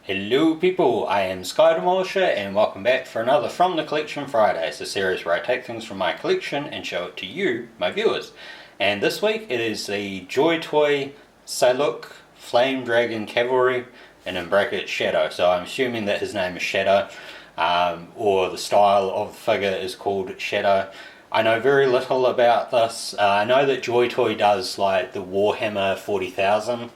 Hello people, I am Sky Demolisher and welcome back for another From the Collection Fridays, a series where I take things from my collection and show it to you, my viewers. And this week it is the Joy Toy Saluk Flame Dragon Cavalry, and in brackets Shadow, so I'm assuming that his name is Shadow, or the style of the figure is called Shadow. I know very little about this. I know that Joy Toy does like the Warhammer 40,000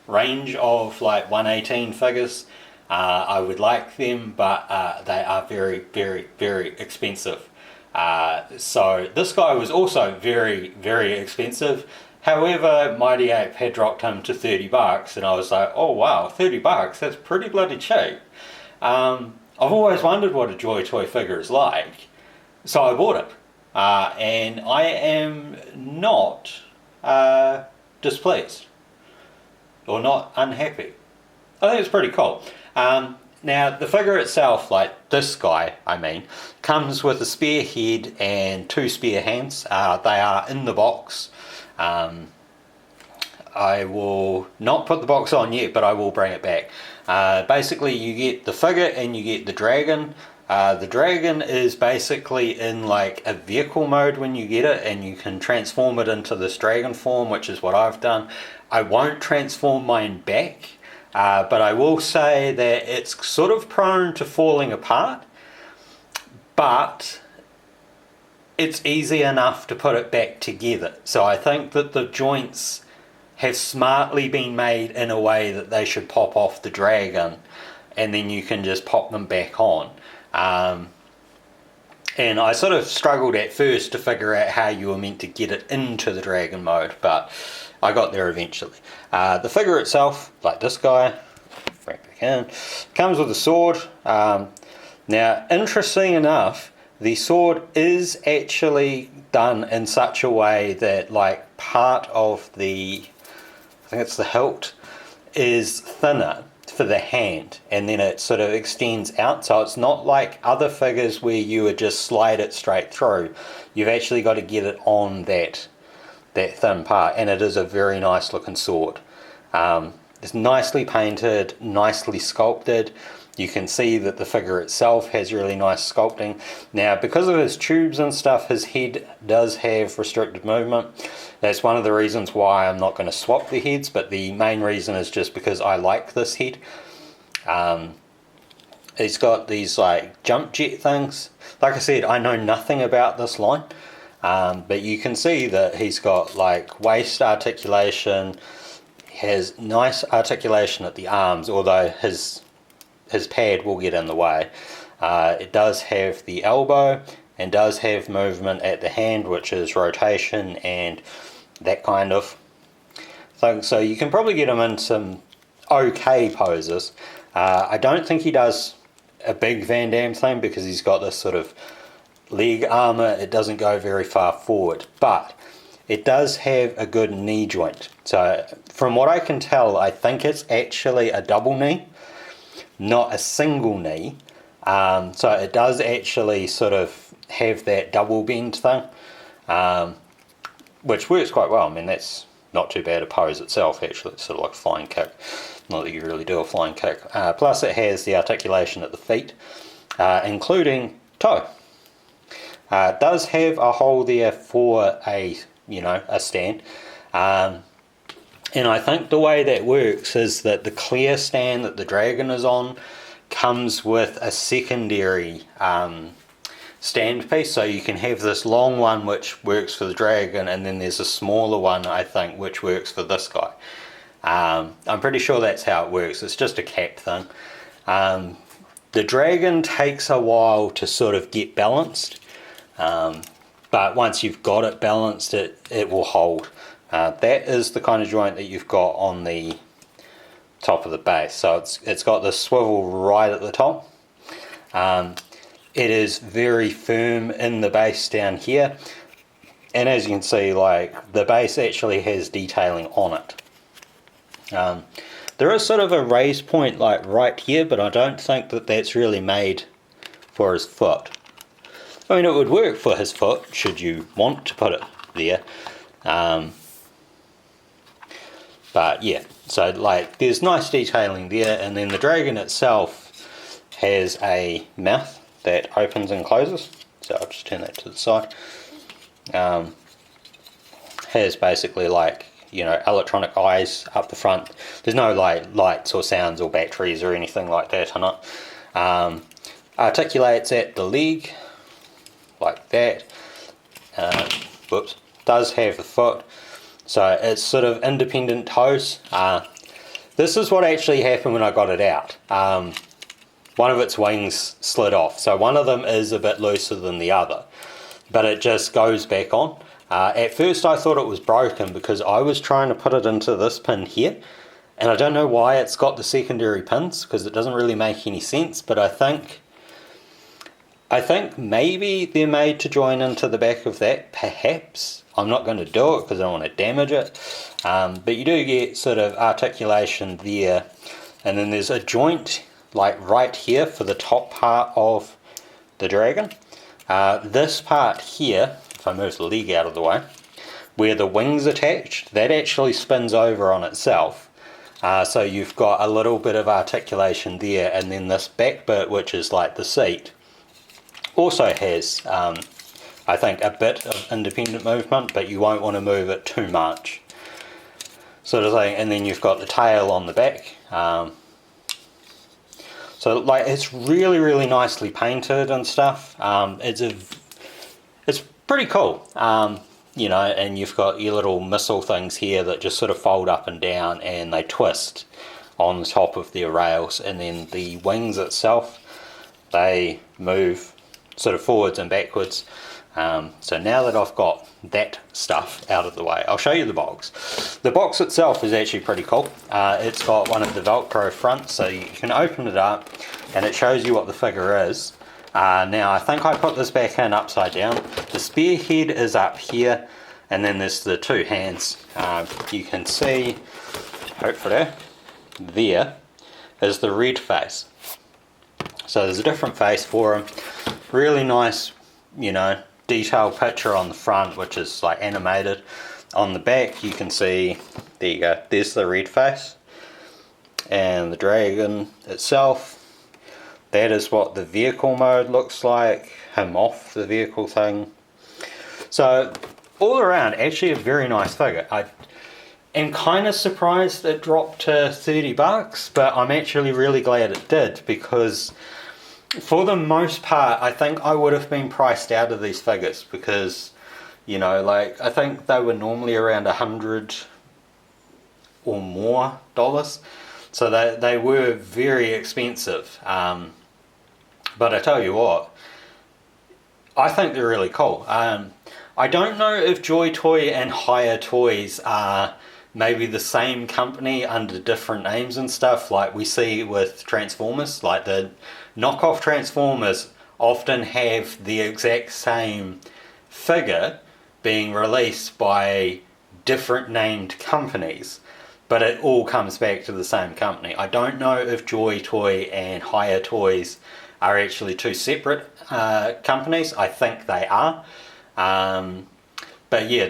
range of like 118 figures. I would like them, but they are very, very, very expensive. So this guy was also very, very expensive. However, Mighty Ape had dropped him to 30 bucks, and I was like, oh wow, 30 bucks, that's pretty bloody cheap. I've always wondered what a Joy Toy figure is like, so I bought it. And I am not displeased. Or not unhappy. I think it's pretty cool. Now the figure itself, like this guy I mean, comes with a spare head and two spare hands. They are in the box. I will not put the box on yet, but I will bring it back. Basically you get the figure and you get the dragon. The dragon is basically in like a vehicle mode when you get it, and you can transform it into this dragon form, which is what I've done. I won't transform mine back, but I will say that it's sort of prone to falling apart, but it's easy enough to put it back together. So I think that the joints have smartly been made in a way that they should pop off the dragon, and then you can just pop them back on. And I sort of struggled at first to figure out how you were meant to get it into the dragon mode, but I got there eventually. The figure itself, like this guy, bring it back in, comes with a sword. Now, interesting enough, the sword is actually done in such a way that like part of the, I think it's the hilt, is thinner for the hand, and then it sort of extends out, so it's not like other figures where you would just slide it straight through. You've actually got to get it on that thin part, and it is a very nice looking sword. It's nicely painted, nicely sculpted. You can see that the figure itself has really nice sculpting. Now, because of his tubes and stuff, his head does have restricted movement. That's one of the reasons why I'm not going to swap the heads, but the main reason is just because I like this head. He's got these like jump jet things. Like I said, I know nothing about this line, but you can see that he's got like waist articulation. He has nice articulation at the arms, although his pad will get in the way. It does have the elbow and does have movement at the hand, which is rotation and that kind of thing. So you can probably get him in some okay poses. I don't think he does a big Van Damme thing because he's got this sort of leg armor. It doesn't go very far forward, but it does have a good knee joint. So from what I can tell, I think it's actually a double knee, not a single knee. So it does actually sort of have that double bend thing, which works quite well. I mean, that's not too bad a pose itself, actually. It's sort of like a flying kick. Not that you really do a flying kick. Plus it has the articulation at the feet, including toe. It does have a hole there for a stand. And I think the way that works is that the clear stand that the dragon is on comes with a secondary stand piece, so you can have this long one which works for the dragon, and then there's a smaller one I think which works for this guy. I'm pretty sure that's how it works. It's just a cap thing. The dragon takes a while to sort of get balanced, but once you've got it balanced, it will hold. That is the kind of joint that you've got on the top of the base. So it's got the swivel right at the top. It is very firm in the base down here, and as you can see, like the base actually has detailing on it. There is sort of a raise point like right here, but I don't think that that's really made for his foot. I mean, it would work for his foot should you want to put it there. But yeah, so like there's nice detailing there, and then the dragon itself has a mouth that opens and closes. So I'll just turn that to the side. Has basically like, you know, electronic eyes up the front. There's no like lights or sounds or batteries or anything like that on it. Articulates at the leg like that. Whoops. Does have the foot, so it's sort of independent toes. This is what actually happened when I got it out. One of its wings slid off, so one of them is a bit looser than the other, but it just goes back on. At first I thought it was broken because I was trying to put it into this pin here, and I don't know why it's got the secondary pins, because it doesn't really make any sense, but I think maybe they're made to join into the back of that, perhaps. I'm not going to do it because I don't want to damage it, but you do get sort of articulation there, and then there's a joint like right here for the top part of the dragon. This part here, if I move the leg out of the way, where the wings attached, that actually spins over on itself. So you've got a little bit of articulation there, and then this back bit, which is like the seat, also has, I think, a bit of independent movement, but you won't want to move it too much, sort of thing. And then you've got the tail on the back. So like it's really, really nicely painted and stuff. It's pretty cool. You know, and you've got your little missile things here that just sort of fold up and down, and they twist on the top of their rails, and then the wings itself, they move sort of forwards and backwards. So now that I've got that stuff out of the way, I'll show you the box. The box itself is actually pretty cool. It's got one of the Velcro fronts, so you can open it up and it shows you what the figure is. Now I think I put this back in upside down. The spearhead is up here, and then there's the two hands. You can see, hopefully, there is the red face. So there's a different face for him. Really nice, you know, detailed picture on the front, which is like animated. On the back you can see, there you go, there's the red face, and the dragon itself. That is what the vehicle mode looks like, him off the vehicle thing. So all around, actually a very nice figure. I am kind of surprised it dropped to 30 bucks, but I'm actually really glad it did, because for the most part I think I would have been priced out of these figures, because, you know, like I think they were normally around $100 or more dollars, so they were very expensive. But I tell you what, I think they're really cool. I don't know if Joy Toy and Hire Toys are maybe the same company under different names and stuff, like we see with Transformers. Like the knockoff Transformers often have the exact same figure being released by different named companies, but it all comes back to the same company. I don't know if Joy Toy and Hire Toys are actually two separate companies. I think they are. But yeah,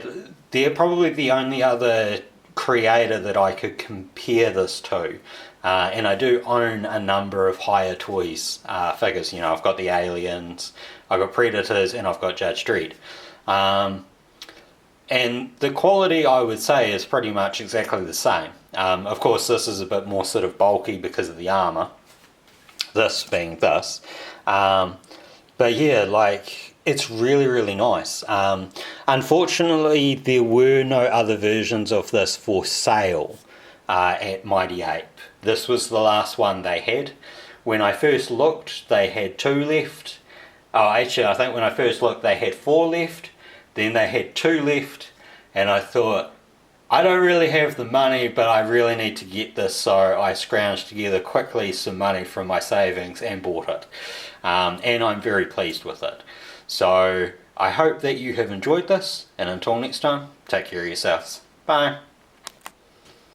they're probably the only other creator that I could compare this to. And I do own a number of Hire Toys figures. You know, I've got the Aliens, I've got Predators, and I've got Judge Dredd. And the quality, I would say, is pretty much exactly the same. Of course, this is a bit more sort of bulky because of the armor, this being this. But yeah, like, it's really, really nice. Unfortunately, there were no other versions of this for sale at Mighty Ape. This was the last one they had. When I first looked, they had 2 left. Oh, actually, I think when I first looked, they had 4 left. Then they had 2 left, and I thought, I don't really have the money, but I really need to get this, so I scrounged together quickly some money from my savings and bought it. And I'm very pleased with it. So I hope that you have enjoyed this, and until next time, take care of yourselves. Bye.